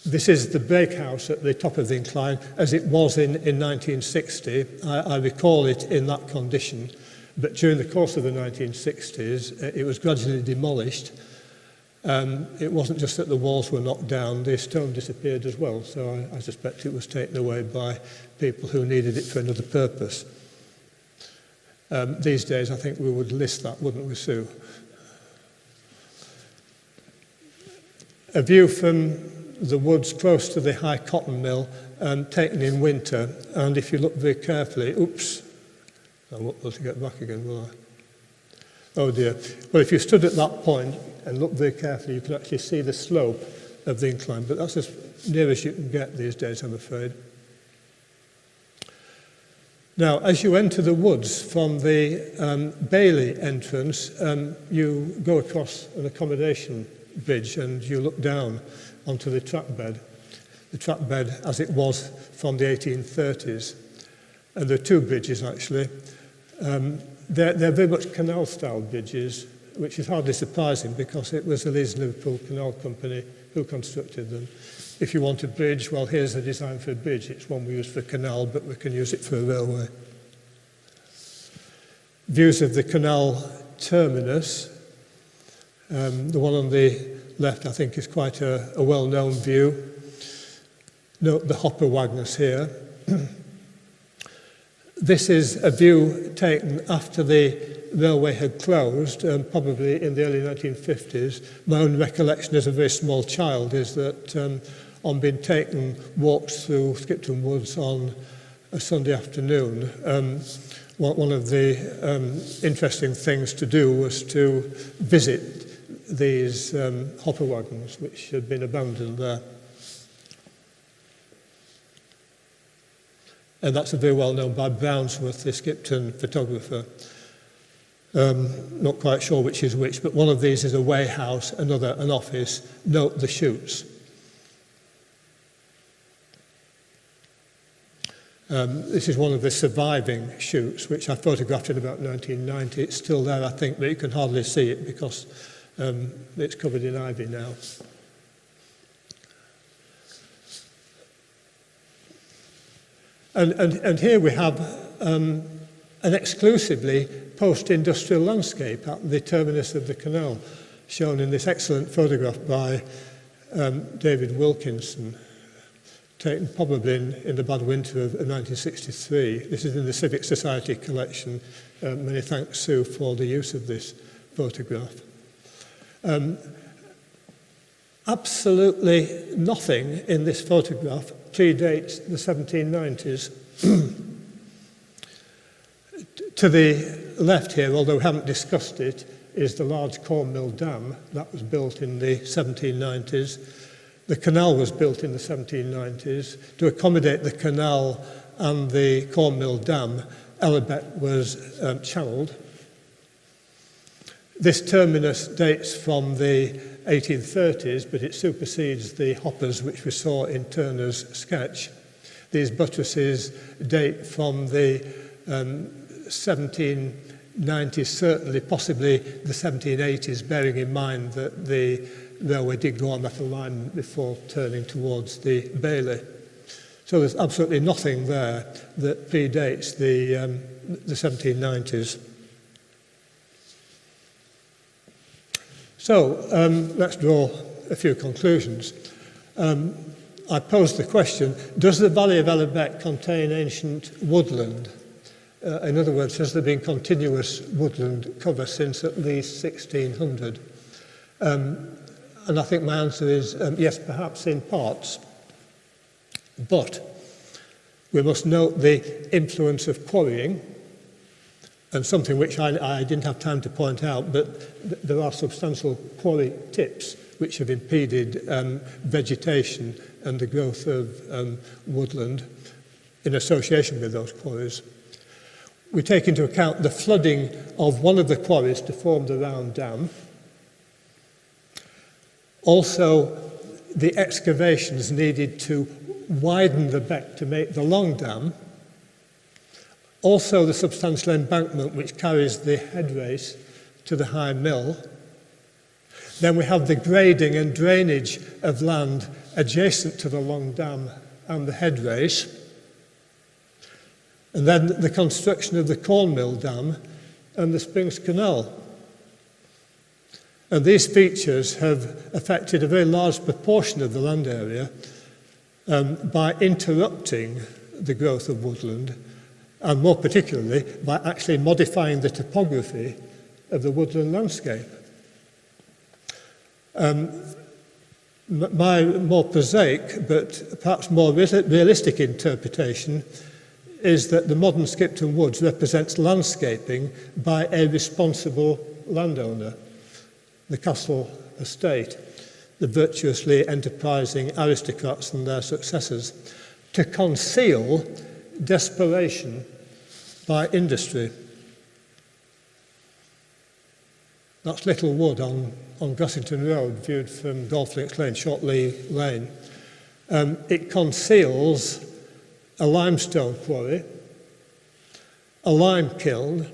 This is the brake house at the top of the incline, as it was in 1960. I recall it in that condition, but during the course of the 1960s, it was gradually demolished. It wasn't just that the walls were knocked down, the stone disappeared as well, so I suspect it was taken away by people who needed it for another purpose. These days, I think we would list that, wouldn't we, Sue? A view from the woods close to the high cotton mill, taken in winter, and if you look very carefully, oops, I won't be able to get back again, will I? Oh dear. Well, if you stood at that point and looked very carefully, you can actually see the slope of the incline, but that's as near as you can get these days, I'm afraid. Now, as you enter the woods from the Bailey entrance, you go across an accommodation bridge and you look down onto the track bed as it was from the 1830s. And there are two bridges, actually. They're very much canal-style bridges, which is hardly surprising because it was the Leeds and Liverpool Canal Company who constructed them. If you want a bridge, well, here's a design for a bridge. It's one we use for canal, but we can use it for a railway. Views of the canal terminus. The one on the left, I think, is quite a well-known view. Note the hopper wagons here. This is a view taken after the railway had closed, probably in the early 1950s. My own recollection as a very small child is that on being taken walks through Skipton Woods on a Sunday afternoon, one of the interesting things to do was to visit these hopper wagons, which had been abandoned there. And that's a very well known by Brownsworth, the Skipton photographer. Not quite sure which is which, but one of these is a warehouse, another an office. Note the chutes. This is one of the surviving chutes, which I photographed in about 1990. It's still there, I think, but you can hardly see it because it's covered in ivy now. And here we have an exclusively post-industrial landscape at the terminus of the canal, shown in this excellent photograph by David Wilkinson, taken probably in the bad winter of 1963. This is in the Civic Society collection. Many thanks, Sue, for the use of this photograph. Absolutely nothing in this photograph predates the 1790s. To the left here, although we haven't discussed it, is the large corn mill dam that was built in the 1790s. The canal was built in the 1790s. To accommodate the canal and the corn mill dam, Elibet was channeled. This terminus dates from the 1830s, but it supersedes the hoppers which we saw in Turner's sketch. These buttresses date from the 1790s, certainly, possibly the 1780s, bearing in mind that the railway did go on that alignment before turning towards the Bailey. So there's absolutely nothing there that predates the 1790s. So let's draw a few conclusions. I posed the question, does the Valley of Elibet contain ancient woodland? In other words, has there been continuous woodland cover since at least 1600? And I think my answer is yes, perhaps in parts. But we must note the influence of quarrying, and something which I didn't have time to point out, but there are substantial quarry tips which have impeded vegetation and the growth of woodland in association with those quarries. We take into account the flooding of one of the quarries to form the round dam. Also, the excavations needed to widen the beck to make the long dam. Also, the substantial embankment which carries the headrace to the high mill. Then we have the grading and drainage of land adjacent to the long dam and the headrace. And then the construction of the corn mill dam and the Springs Canal. And these features have affected a very large proportion of the land area by interrupting the growth of woodland, and more particularly by actually modifying the topography of the woodland landscape. My more prosaic but perhaps more realistic interpretation is that the modern Skipton Woods represents landscaping by a responsible landowner, the Castle estate, the virtuously enterprising aristocrats and their successors, to conceal desperation by industry. That's Little Wood on Grassington Road, viewed from Golf Links Lane, Shortley Lane. It conceals a limestone quarry, a lime kiln,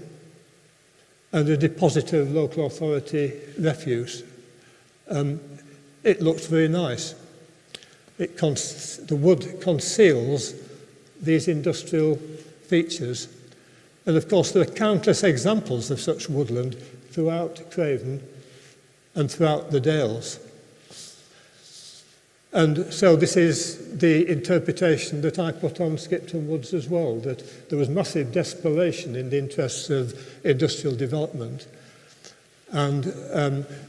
and a depositor of local authority refuse. It looks very nice. The wood conceals these industrial features. And of course, there are countless examples of such woodland throughout Craven and throughout the Dales. And so this is the interpretation that I put on Skipton Woods as well, that there was massive desperation in the interests of industrial development. And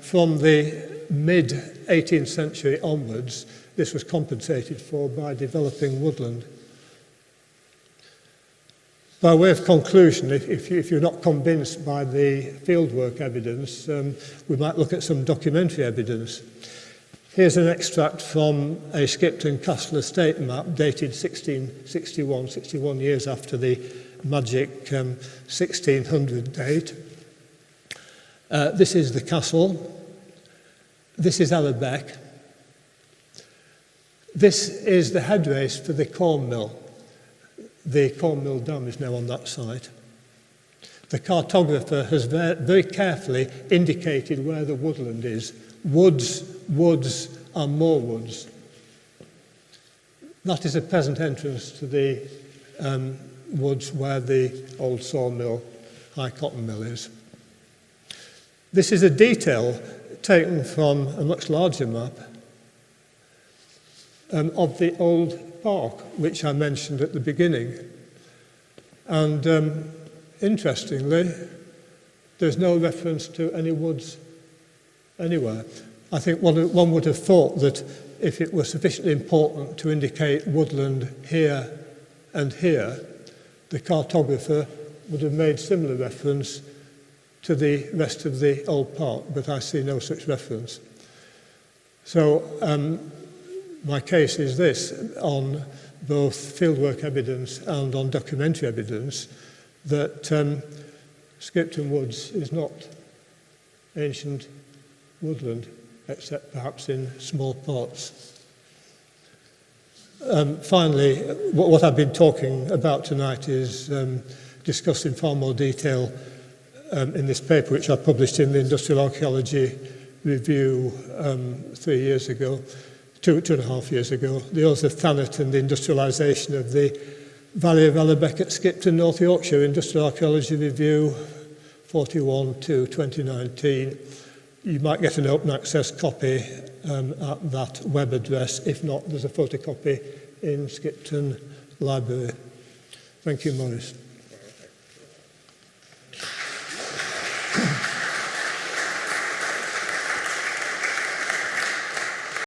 from the mid-18th century onwards, this was compensated for by developing woodland. By way of conclusion, if you're not convinced by the fieldwork evidence, we might look at some documentary evidence. Here's an extract from a Skipton Castle estate map dated 1661, 61 years after the magic 1600 date. This is the castle. This is Allebeck. This is the headrace for the corn mill. The corn mill dam is now on that site. The cartographer has very carefully indicated where the woodland is. Woods, woods, and more woods. That is a present entrance to the woods where the old sawmill, high cotton mill is. This is a detail taken from a much larger map of the old park, which I mentioned at the beginning. And interestingly, there's no reference to any woods anywhere. I think one would have thought that if it were sufficiently important to indicate woodland here and here, the cartographer would have made similar reference to the rest of the old park, but I see no such reference. So my case is this, on both fieldwork evidence and on documentary evidence, that Skipton Woods is not ancient woodland, except perhaps in small parts. Finally, what I've been talking about tonight is discussed in far more detail in this paper, which I published in the Industrial Archaeology Review 3 years ago, two and a half years ago. The Oath of Thanet and the Industrialisation of the Valley of Allebeck at Skipton, North Yorkshire, Industrial Archaeology Review 41/2019. You might get an open access copy at that web address. If not, there's a photocopy in Skipton Library. Thank you, Maurice.